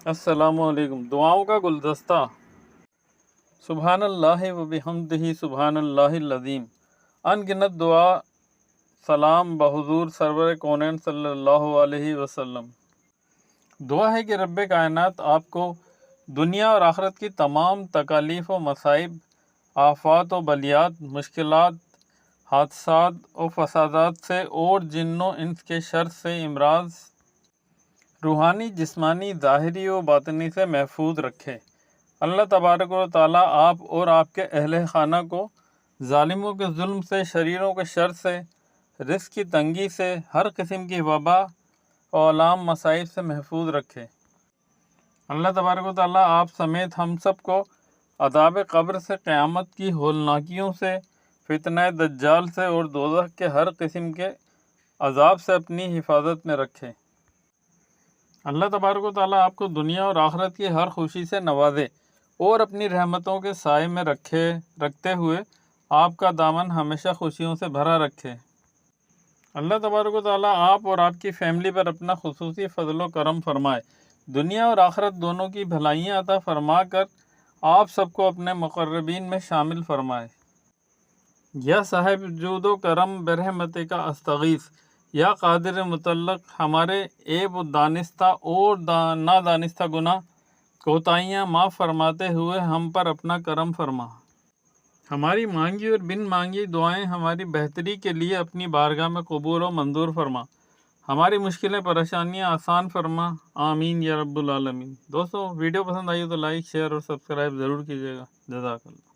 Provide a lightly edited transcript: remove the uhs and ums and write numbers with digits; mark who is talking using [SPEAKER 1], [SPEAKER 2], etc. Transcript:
[SPEAKER 1] السلام علیکم۔ دعاؤں کا گلدستہ۔ سبحان اللہ و بحمدہ سبحان اللہ العظیم۔ ان گنت دعا سلام بحضور سرور کونین صلی اللہ علیہ وسلم۔ دعا ہے کہ رب کائنات آپ کو دنیا اور آخرت کی تمام تکالیف و مصائب، آفات و بلیات، مشکلات، حادثات و فسادات سے اور جن و انس کے شر سے امراض، روحانی، جسمانی، ظاہری و باطنی سے محفوظ رکھے۔ اللہ تبارک و تعالیٰ آپ اور آپ کے اہل خانہ کو ظالموں کے ظلم سے، شریروں کے شر سے، رزق کی تنگی سے، ہر قسم کی وبا اور عام مصائب سے محفوظ رکھے۔ اللہ تبارک و تعالیٰ آپ سمیت ہم سب کو عذاب قبر سے، قیامت کی ہولناکیوں سے، فتنہ دجال سے اور دوزخ کے ہر قسم کے عذاب سے اپنی حفاظت میں رکھے۔ اللہ تبارک و تعالیٰ آپ کو دنیا اور آخرت کی ہر خوشی سے نوازے اور اپنی رحمتوں کے سائے میں رکھتے ہوئے آپ کا دامن ہمیشہ خوشیوں سے بھرا رکھے۔ اللہ تبارک و تعالیٰ آپ اور آپ کی فیملی پر اپنا خصوصی فضل و کرم فرمائے، دنیا اور آخرت دونوں کی بھلائیاں عطا فرما کر آپ سب کو اپنے مقربین میں شامل فرمائے۔ یا صاحب جود و کرم برحمت کا استغیث، یا قادر مطلق ہمارے عیب و دانستہ اور نادانستہ گناہ کوتاہیاں معاف فرماتے ہوئے ہم پر اپنا کرم فرما۔ ہماری مانگی اور بن مانگی دعائیں ہماری بہتری کے لیے اپنی بارگاہ میں قبول و منظور فرما، ہماری مشکلیں پریشانیاں آسان فرما، آمین یا رب العالمین۔ دوستو، ویڈیو پسند آئی تو لائک، شیئر اور سبسکرائب ضرور کیجیے گا۔ جزاک اللہ۔